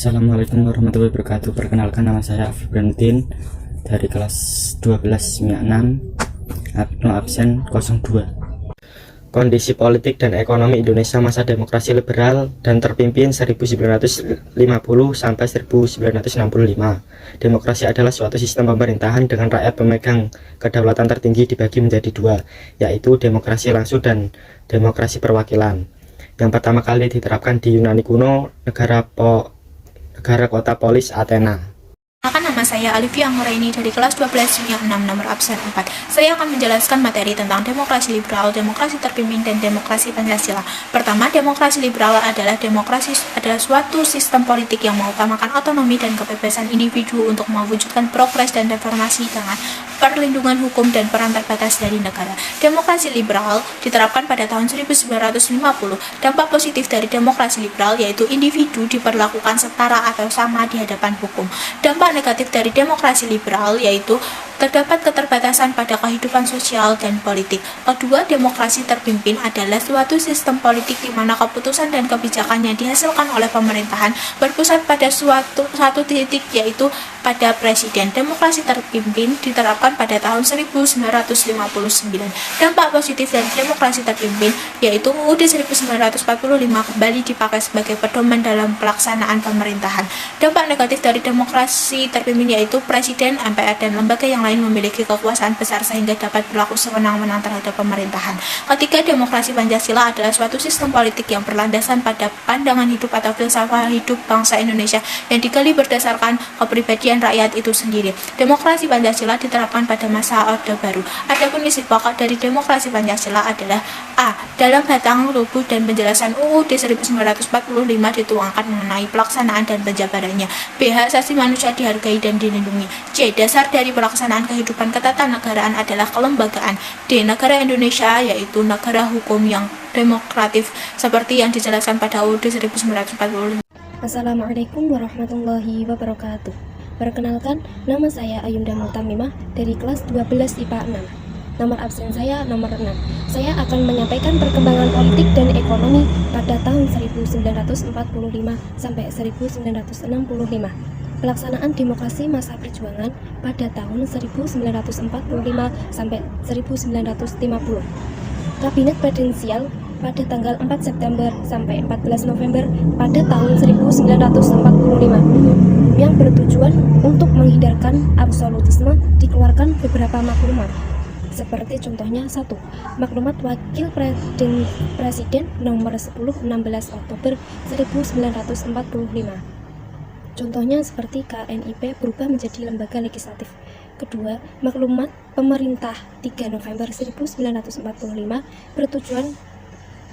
Assalamualaikum warahmatullahi wabarakatuh. Perkenalkan, nama saya Afif Branudin dari kelas 12 MIA 6, no absen 02. Kondisi politik dan ekonomi Indonesia masa demokrasi liberal dan terpimpin 1950 sampai 1965. Demokrasi adalah suatu sistem pemerintahan dengan rakyat pemegang kedaulatan tertinggi dibagi menjadi dua, yaitu demokrasi langsung dan demokrasi perwakilan. Yang pertama kali diterapkan di Yunani kuno, negara kota polis Athena. Nama saya Alivia Anggraini dari kelas 12 MIA 6 nomor absen 4. Saya akan menjelaskan materi tentang demokrasi liberal, demokrasi terpimpin, dan demokrasi Pancasila. Pertama, demokrasi liberal adalah suatu sistem politik yang mengutamakan otonomi dan kebebasan individu untuk mewujudkan progres dan reformasi dengan perlindungan hukum dan peran terbatas dari negara. Demokrasi liberal diterapkan pada tahun 1950. Dampak positif dari demokrasi liberal yaitu individu diperlakukan setara atau sama di hadapan hukum. Dampak negatif dari demokrasi liberal yaitu terdapat keterbatasan pada kehidupan sosial dan politik. Kedua, demokrasi terpimpin adalah suatu sistem politik di mana keputusan dan kebijakan yang dihasilkan oleh pemerintahan berpusat pada satu titik, yaitu pada presiden. Demokrasi terpimpin diterapkan pada tahun 1959. Dampak positif dari demokrasi terpimpin yaitu UUD 1945 kembali dipakai sebagai pedoman dalam pelaksanaan pemerintahan. Dampak negatif dari demokrasi terpimpin yaitu presiden, MPR, dan lembaga yang lain memiliki kekuasaan besar sehingga dapat berlaku sewenang-wenang terhadap pemerintahan. Ketiga, demokrasi Pancasila adalah suatu sistem politik yang berlandasan pada pandangan hidup atau filsafat hidup bangsa Indonesia yang digali berdasarkan kepribadian rakyat itu sendiri. Demokrasi Pancasila diterapkan pada masa Orde Baru. Adapun isi pokok dari demokrasi Pancasila adalah A. Dalam batang tubuh dan penjelasan UUD 1945 dituangkan mengenai pelaksanaan dan penjabarannya. B. Hak asasi manusia dihargai dan dilindungi. C. Dasar dari pelaksanaan kehidupan ketatanegaraan adalah kelembagaan. D. Negara Indonesia yaitu negara hukum yang demokratif seperti yang dijelaskan pada UUD 1945. Assalamualaikum warahmatullahi wabarakatuh. Perkenalkan, nama saya Ayunda Mutamimah dari kelas 12 IPA 6. Nomor absen saya nomor 6. Saya akan menyampaikan perkembangan politik dan ekonomi pada tahun 1945 sampai 1965. Pelaksanaan demokrasi masa perjuangan pada tahun 1945 sampai 1950. Kabinet presidensial pada tanggal 4 September sampai 14 November pada tahun 1945 yang bertujuan untuk menghindarkan absolutisme dikeluarkan beberapa maklumat. Seperti contohnya 1. Maklumat Wakil Presiden nomor 10 16 Oktober 1945. Contohnya seperti KNIP berubah menjadi lembaga legislatif. Kedua, maklumat pemerintah 3 November 1945 bertujuan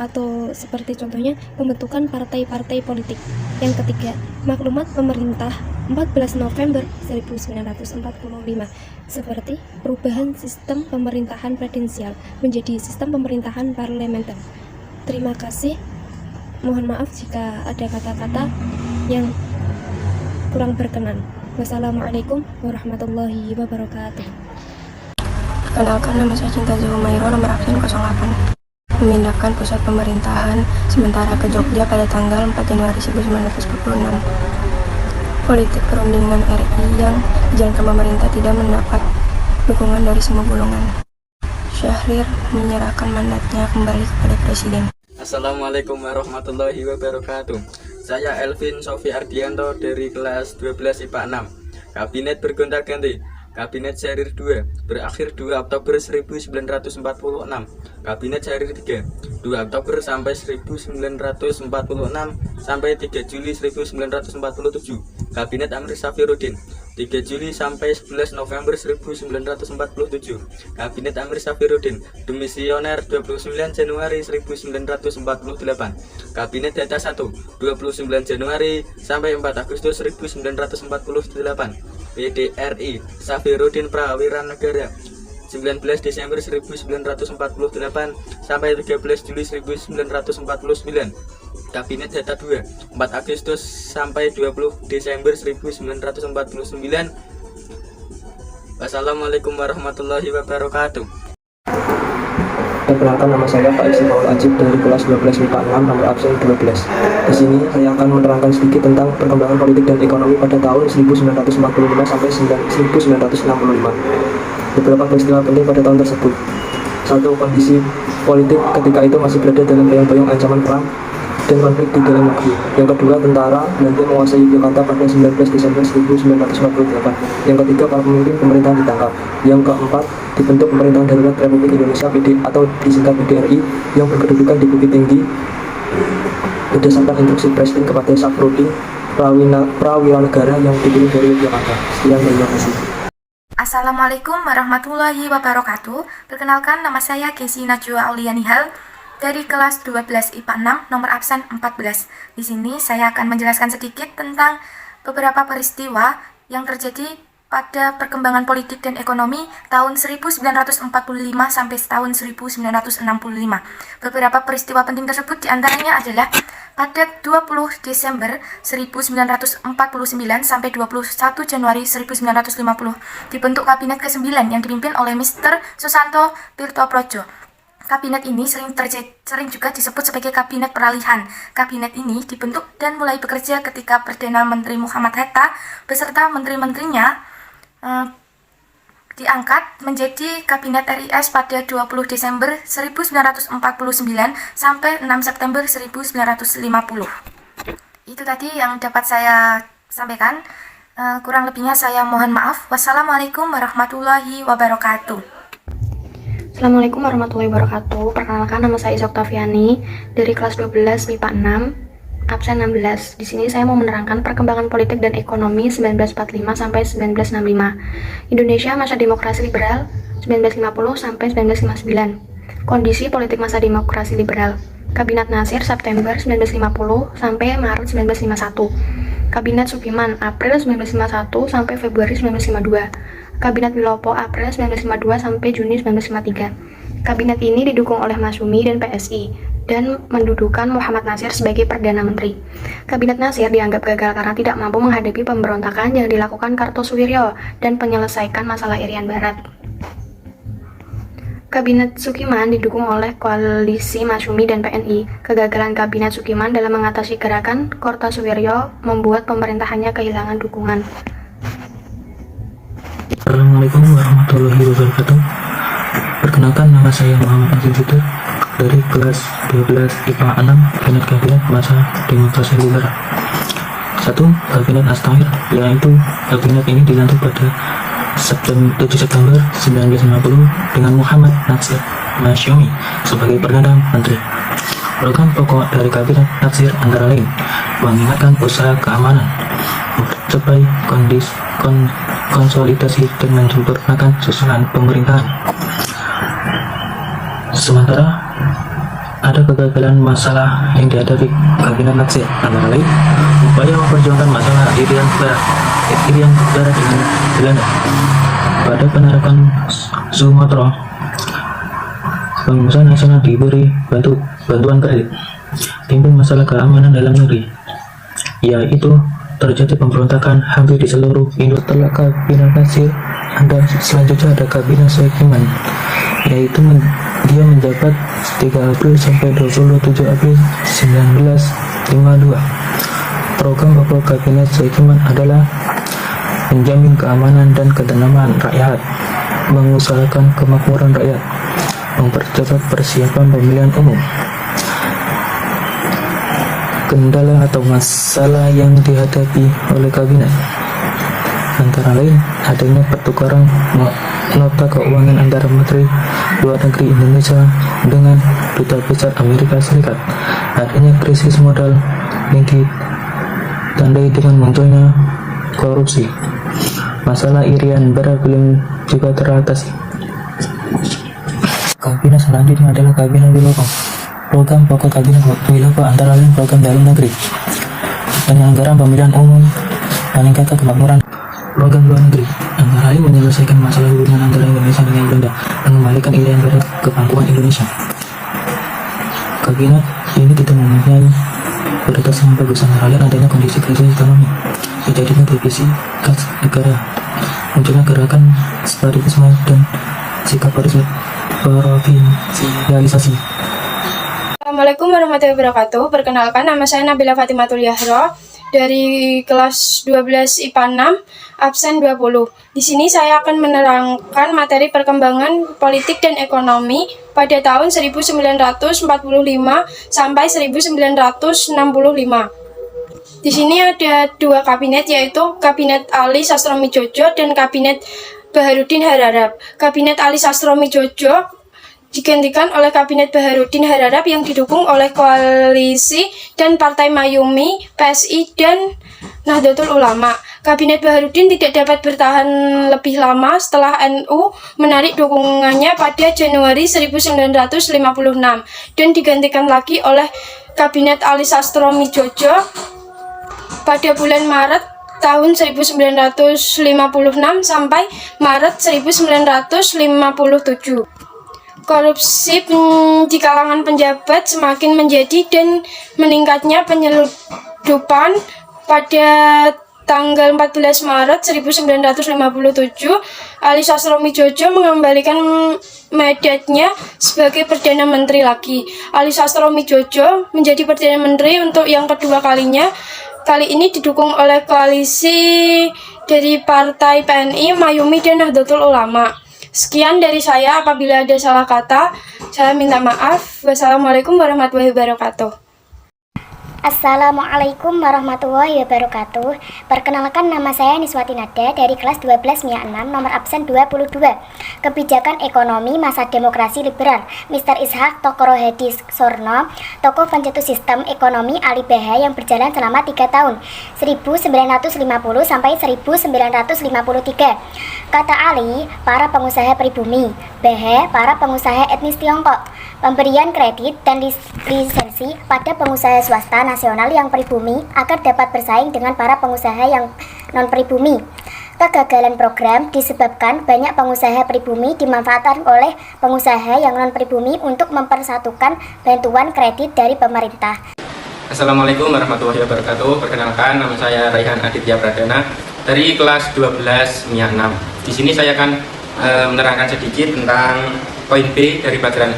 atau seperti contohnya pembentukan partai-partai politik. Yang ketiga, maklumat pemerintah 14 November 1945 seperti perubahan sistem pemerintahan presidensial menjadi sistem pemerintahan parlementer. Terima kasih. Mohon maaf jika ada kata-kata yang kurang berkenan. Wassalamualaikum warahmatullahi wabarakatuh. Perkenalkan, nama saya Cinta Zuhumairo, nomor absen 08. Memindahkan pusat pemerintahan sementara ke Jogja pada tanggal 4 Januari 1946. Politik perundingan RI yang dijalankan pemerintah tidak mendapat dukungan dari semua golongan. Syahrir menyerahkan mandatnya kembali kepada Presiden. Assalamualaikum warahmatullahi wabarakatuh. Saya Elvin Sofi Ardianto dari kelas 12 IPA 6. Kabinet bergonta-ganti. Kabinet seri 2 berakhir 2 Oktober 1946. Kabinet seri 3 2 Oktober sampai 1946 sampai 3 Juli 1947. Kabinet Amir Safiruddin 3 Juli sampai 11 November 1947. Kabinet Amir Safiruddin demisioner 29 Januari 1948. Kabinet Data 1 29 Januari sampai 4 Agustus 1948. PDRI Safiruddin Prawira Negara 19 Desember 1948 sampai 13 Juli 1949. Kabinet Data 2 4 Agustus sampai 20 Desember 1949. Wassalamualaikum warahmatullahi wabarakatuh. Perkenalkan, nama saya Pak Isi Paul Ajib dari kelas 12 MIPA 6 nomor absen 12. Di sini saya akan menerangkan sedikit tentang perkembangan politik dan ekonomi pada tahun 1945 sampai 1965. Beberapa peristiwa penting pada tahun tersebut. 1. Kondisi politik ketika itu masih berada dalam bayang-bayang ancaman perang dan konflik di dalam negeri. Yang kedua, tentara Belanda menguasai Yogyakarta pada 19 Desember 1948. Yang ketiga, para pemimpin pemerintahan ditangkap. Yang keempat, dibentuk pemerintahan darurat Republik Indonesia PD atau disingkat PDRI yang berkedudukan di Bukit Tinggi berdasarkan instruksi Presiden kepada Safruddin prawira negara yang dikirim dari Yogyakarta. Sekian, terima kasih. Assalamualaikum warahmatullahi wabarakatuh. Perkenalkan, nama saya Kesi Najwa Aulianihal dari kelas 12 IPA 6 nomor absen 14. Di sini saya akan menjelaskan sedikit tentang beberapa peristiwa yang terjadi pada perkembangan politik dan ekonomi tahun 1945 sampai tahun 1965. Beberapa peristiwa penting tersebut diantaranya adalah pada 20 Desember 1949 sampai 21 Januari 1950 dibentuk Kabinet ke-9 yang dipimpin oleh Mr. Susanto Tirtoprodjo. Kabinet ini sering juga disebut sebagai Kabinet Peralihan. Kabinet ini dibentuk dan mulai bekerja ketika Perdana Menteri Muhammad Hatta beserta menteri-menterinya diangkat menjadi Kabinet RIS pada 20 Desember 1949 sampai 6 September 1950. Itu tadi yang dapat saya sampaikan. Kurang lebihnya saya mohon maaf. Wassalamualaikum warahmatullahi wabarakatuh. Assalamualaikum warahmatullahi wabarakatuh. Perkenalkan, nama saya Isa Oktaviani dari kelas 12 MIPA 6 absen 16. Di sini saya mau menerangkan perkembangan politik dan ekonomi 1945 sampai 1965. Indonesia masa demokrasi liberal 1950 sampai 1959. Kondisi politik masa demokrasi liberal. Kabinet Nasir September 1950 sampai Maret 1951. Kabinet Sukiman April 1951 sampai Februari 1952. Kabinet Wilopo April 1952 sampai Juni 1953. Kabinet ini didukung oleh Masyumi dan PSI dan mendudukan Muhammad Nasir sebagai Perdana Menteri. Kabinet Nasir dianggap gagal karena tidak mampu menghadapi pemberontakan yang dilakukan Kartosuwiryo dan menyelesaikan masalah Irian Barat. Kabinet Sukiman didukung oleh koalisi Masyumi dan PNI. Kegagalan Kabinet Sukiman dalam mengatasi gerakan Kartosuwiryo membuat pemerintahannya kehilangan dukungan. Assalamualaikum warahmatullahi wabarakatuh. Perkenalkan, nama saya Muhammad Azim Fitur dari kelas 12 IPA 6 Kabinet Masa Demokrasi Liberal. 1. Kabinet As-Tahir, yaitu kabinet ini dilantik pada 7 September 1950 dengan Muhammad Nasir Masyumi sebagai Perdana Menteri. Program pokok dari Kabinet Nasir antara lain mengingatkan usaha keamanan, mempercepat konsolidasi dan menyempurnakan susunan pemerintahan. Sementara ada kegagalan masalah yang dihadapi Kabinet Nasir antara lain upaya memperjuangkan masalah Irian Barat dengan Belanda. Pada penerapan Sumatera, Bangsa Nasional diberi bantuan kredit. Timbul masalah keamanan dalam negeri, yaitu terjadi pemberontakan hampir di seluruh Indonesia. Setelah Kabinet Nasir, selanjutnya ada Kabinet Sukiman, yaitu dia menjabat 3 April sampai 27 April 1952. Program pokok Kabinet Sukiman adalah menjamin keamanan dan ketenangan rakyat, mengusahakan kemakmuran rakyat, mempercepat persiapan pemilihan umum. Kendala atau masalah yang dihadapi oleh kabinet antara lain adanya pertukaran nota keuangan antara Menteri Luar Negeri Indonesia dengan Duta Besar Amerika Serikat, adanya krisis modal yang ditandai dengan munculnya korupsi. Masalah Irian Barat belum juga teratasi. Kabinet selanjutnya adalah Kabinet Wilopo. Program pokok Kabinet Wilopo antara lain program dalam negeri, penyelenggaraan pemilihan umum, meningkatkan kemakmuran. Program luar negeri antara lain menyelesaikan masalah hubungan antara Indonesia dengan Belanda, mengembalikan Irian Barat ke pangkuan Indonesia. Kabinet ini tidak mempunyai prioritas yang bagus, antara lain adanya kondisi krisis ekonomi, terjadinya divisi kas negara, munculnya gerakan separatisme dan sikap provinsialisasi. Assalamualaikum warahmatullahi wabarakatuh. Perkenalkan, nama saya Nabila Fatimatul Yahro dari kelas 12 IPA 6, absen 20. Di sini saya akan menerangkan materi perkembangan politik dan ekonomi pada tahun 1945 sampai 1965. Di sini ada dua kabinet, yaitu Kabinet Ali Sastromijojo dan Kabinet Baharudin Hararap. Kabinet Ali Sastromijojo digantikan oleh Kabinet Baharudin Hararap yang didukung oleh koalisi dan Partai Mayumi, PSI, dan Nahdlatul Ulama. Kabinet Baharudin tidak dapat bertahan lebih lama setelah NU menarik dukungannya pada Januari 1956 dan digantikan lagi oleh Kabinet Ali Sastromijojo pada bulan Maret tahun 1956 sampai Maret 1957. Korupsi di kalangan pejabat semakin menjadi dan meningkatnya penyeludupan. Pada tanggal 14 Maret 1957, Ali Sastromijojo mengembalikan mandatnya sebagai Perdana Menteri lagi. Ali Sastromijojo menjadi Perdana Menteri untuk yang kedua kalinya. Kali ini didukung oleh koalisi dari Partai PNI, Mayumi, dan Nahdlatul Ulama. Sekian dari saya, apabila ada salah kata, saya minta maaf. Wassalamualaikum warahmatullahi wabarakatuh. Assalamualaikum warahmatullahi wabarakatuh. Perkenalkan, nama saya Niswati Nada dari kelas 12 MIA 6, nomor absen 22. Kebijakan ekonomi masa demokrasi liberal. Mr. Ishak Tokoro Hedi Sorno, tokoh pencetus sistem ekonomi Ali BH yang berjalan selama 3 tahun, 1950 sampai 1953. Kata Ali, para pengusaha pribumi. BH, para pengusaha etnis Tiongkok. Pemberian kredit dan lisensi pada pengusaha swasta nasional yang pribumi agar dapat bersaing dengan para pengusaha yang non-pribumi. Kegagalan program disebabkan banyak pengusaha pribumi dimanfaatkan oleh pengusaha yang non-pribumi untuk mempersatukan bantuan kredit dari pemerintah. Assalamualaikum warahmatullahi wabarakatuh. Perkenalkan, nama saya Raihan Aditya Pradana dari kelas 12 MIA 6. Di sini saya akan menerangkan sedikit tentang poin B dari pelajaran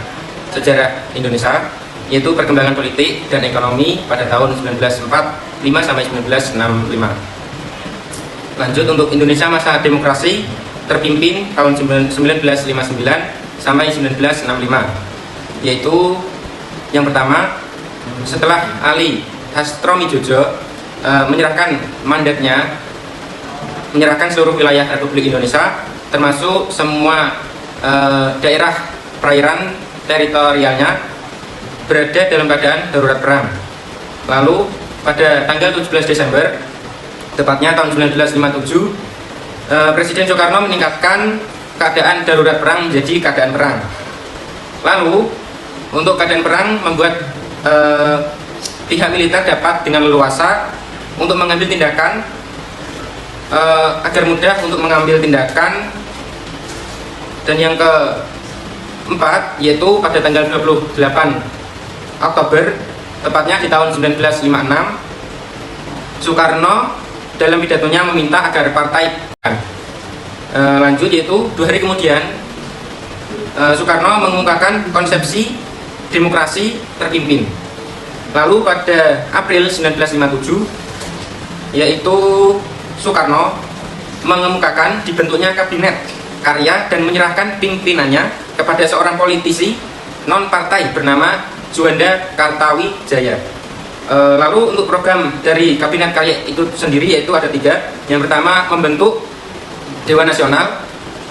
Sejarah Indonesia, yaitu perkembangan politik dan ekonomi pada tahun 1945 sampai 1965. Lanjut, untuk Indonesia masa demokrasi terpimpin tahun 1959 sampai 1965, yaitu yang pertama, setelah Ali Sastromijojo menyerahkan mandatnya, menyerahkan seluruh wilayah Republik Indonesia termasuk semua daerah perairan teritorialnya berada dalam keadaan darurat perang. Lalu pada tanggal 17 Desember, tepatnya tahun 1957, Presiden Soekarno meningkatkan keadaan darurat perang menjadi keadaan perang. Lalu untuk keadaan perang membuat pihak militer dapat dengan leluasa untuk mengambil tindakan agar mudah untuk mengambil tindakan. Dan yang keempat, yaitu pada tanggal 28 Oktober, tepatnya di tahun 1956, Soekarno dalam pidatonya meminta agar partai lanjut, yaitu 2 hari kemudian Soekarno mengungkapkan konsepsi demokrasi terpimpin. Lalu pada April 1957, yaitu Soekarno mengemukakan dibentuknya kabinet karya dan menyerahkan pimpinannya kepada seorang politisi non-partai bernama Juanda Kartawijaya. Lalu untuk program dari kabinet karya itu sendiri yaitu ada 3. Yang pertama, membentuk Dewan Nasional.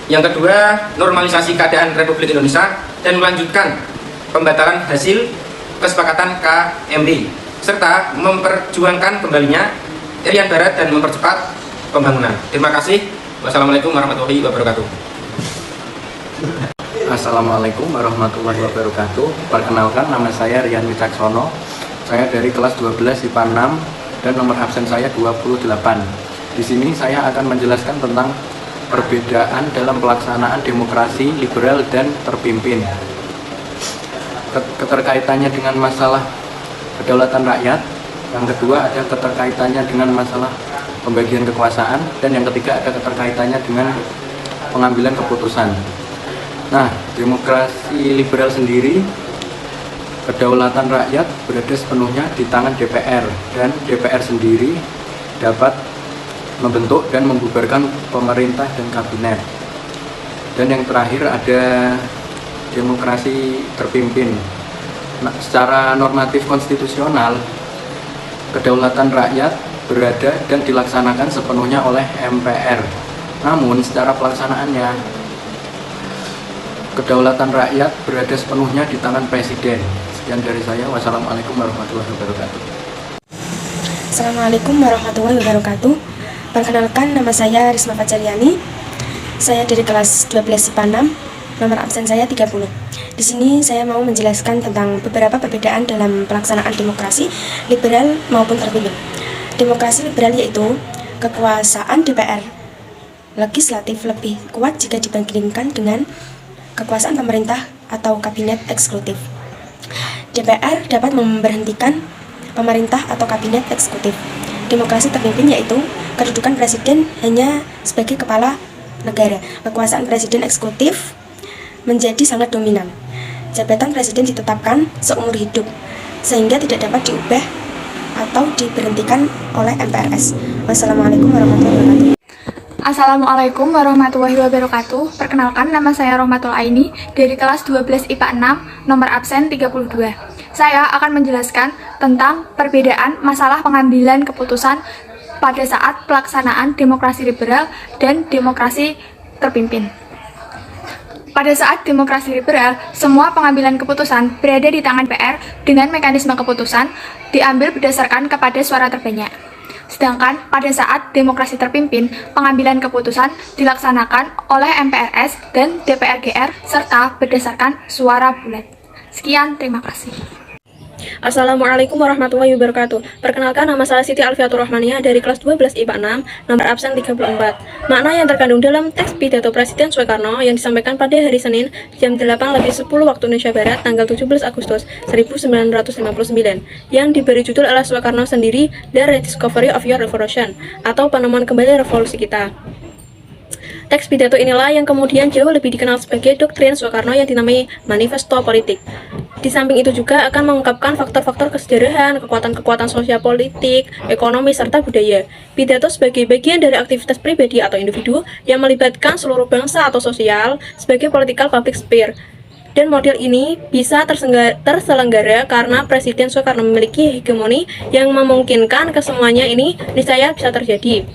Yang kedua, normalisasi keadaan Republik Indonesia, dan melanjutkan pembatalan hasil kesepakatan KMB, serta memperjuangkan kembalinya Irian Barat dan mempercepat pembangunan. Terima kasih. Wassalamualaikum warahmatullahi wabarakatuh. Assalamualaikum warahmatullahi wabarakatuh. Perkenalkan, nama saya Rian Wicaksono. Saya dari kelas 12 IPA 6 dan nomor absen saya 28. Di sini saya akan menjelaskan tentang perbedaan dalam pelaksanaan demokrasi liberal dan terpimpin. Keterkaitannya dengan masalah kedaulatan rakyat. Yang kedua ada keterkaitannya dengan masalah pembagian kekuasaan, dan yang ketiga ada keterkaitannya dengan pengambilan keputusan. Nah, demokrasi liberal sendiri, kedaulatan rakyat berada sepenuhnya di tangan DPR, dan DPR sendiri dapat membentuk dan membubarkan pemerintah dan kabinet. Dan yang terakhir ada demokrasi terpimpin. Nah, secara normatif konstitusional, kedaulatan rakyat berada dan dilaksanakan sepenuhnya oleh MPR. Namun secara pelaksanaannya, kedaulatan rakyat berada sepenuhnya di tangan Presiden. Sekian dari saya. Wassalamualaikum warahmatullahi wabarakatuh. Assalamualaikum warahmatullahi wabarakatuh. Perkenalkan, nama saya Risma Fajariani. Saya dari kelas 12 IPA 6, nomor absen saya 30. Di sini saya mau menjelaskan tentang beberapa perbedaan dalam pelaksanaan demokrasi liberal maupun terpimpin. Demokrasi liberal yaitu kekuasaan DPR legislatif lebih kuat jika dibandingkan dengan kekuasaan pemerintah atau kabinet eksekutif. DPR dapat memberhentikan pemerintah atau kabinet eksekutif. Demokrasi terpimpin yaitu kedudukan presiden hanya sebagai kepala negara. Kekuasaan presiden eksekutif menjadi sangat dominan. Jabatan presiden ditetapkan seumur hidup sehingga tidak dapat diubah atau diberhentikan oleh MPRS. Wassalamualaikum warahmatullahi wabarakatuh. Assalamualaikum warahmatullahi wabarakatuh. Perkenalkan, nama saya Rohmatul Aini dari kelas 12 IPA 6, nomor absen 32. Saya akan menjelaskan tentang perbedaan masalah pengambilan keputusan pada saat pelaksanaan demokrasi liberal dan demokrasi terpimpin. Pada saat demokrasi liberal, semua pengambilan keputusan berada di tangan DPR dengan mekanisme keputusan diambil berdasarkan kepada suara terbanyak. Sedangkan pada saat demokrasi terpimpin, pengambilan keputusan dilaksanakan oleh MPRS dan DPR-GR serta berdasarkan suara bulat. Sekian, terima kasih. Assalamualaikum warahmatullahi wabarakatuh. Perkenalkan, nama saya Siti Alfiatur Rahmaniyah dari kelas 12 IPA 6, nomor absen 34. Makna yang terkandung dalam teks pidato Presiden Soekarno yang disampaikan pada hari Senin jam 8:10 waktu Indonesia Barat tanggal 17 Agustus 1959 yang diberi judul oleh Soekarno sendiri, The Rediscovery of Your Revolution, atau penemuan kembali revolusi kita. Teks pidato inilah yang kemudian jauh lebih dikenal sebagai doktrin Soekarno yang dinamai Manifesto Politik. Di samping itu juga akan mengungkapkan faktor-faktor kesejarahan, kekuatan-kekuatan sosial politik, ekonomi, serta budaya. Pidato sebagai bagian dari aktivitas pribadi atau individu yang melibatkan seluruh bangsa atau sosial sebagai political public sphere. Dan model ini bisa terselenggara karena Presiden Soekarno memiliki hegemoni yang memungkinkan kesemuanya ini niscaya bisa terjadi.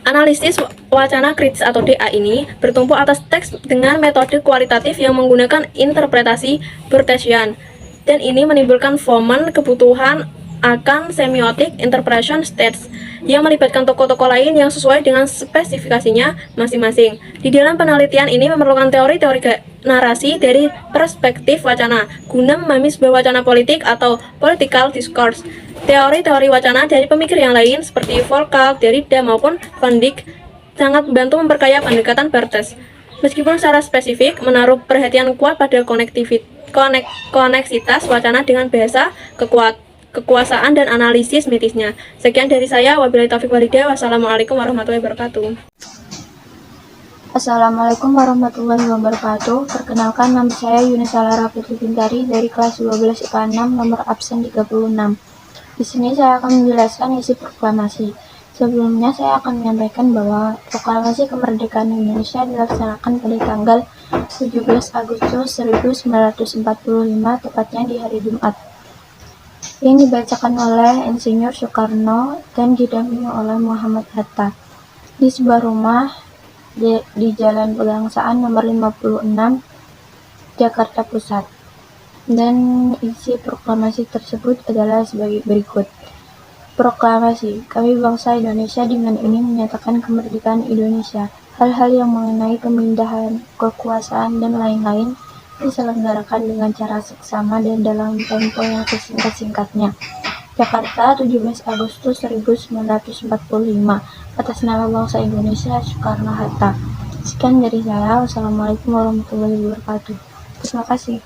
Analisis wacana kritis atau DA ini bertumpu atas teks dengan metode kualitatif yang menggunakan interpretasi Bertesian, dan ini menimbulkan fomen kebutuhan akan semiotic interpretation states yang melibatkan tokoh-tokoh lain yang sesuai dengan spesifikasinya masing-masing. Di dalam penelitian ini memerlukan teori-teori narasi dari perspektif wacana guna memahami sebuah wacana politik atau political discourse. Teori-teori wacana dari pemikir yang lain seperti Volkart, Derrida maupun Van Dijk sangat membantu memperkaya pendekatan Barthes. Meskipun secara spesifik menaruh perhatian kuat pada koneksitas wacana dengan bahasa, kekuasaan dan analisis medisnya. Sekian dari saya, wabillahi taufiq walhidayah. Wassalamualaikum warahmatullahi wabarakatuh. Assalamualaikum warahmatullahi wabarakatuh. Perkenalkan, nama saya Yunisala Putri Bintari dari kelas 12 IPA 6, nomor absen 36. Di sini saya akan menjelaskan isi proklamasi. Sebelumnya saya akan menyampaikan bahwa proklamasi kemerdekaan Indonesia dilaksanakan pada tanggal 17 Agustus 1945, tepatnya di hari Jumat, yang dibacakan oleh Insinyur Soekarno dan didampingi oleh Muhammad Hatta di sebuah rumah di Jalan Pegangsaan nomor 56, Jakarta Pusat. Dan isi proklamasi tersebut adalah sebagai berikut. Proklamasi, kami bangsa Indonesia dengan ini menyatakan kemerdekaan Indonesia. Hal-hal yang mengenai pemindahan, kekuasaan, dan lain-lain diselenggarakan dengan cara seksama dan dalam tempo yang sesingkat-singkatnya. Jakarta, 17 Agustus 1945, atas nama bangsa Indonesia, Soekarno-Hatta. Sekian dari saya. Wassalamualaikum warahmatullahi wabarakatuh. Terima kasih.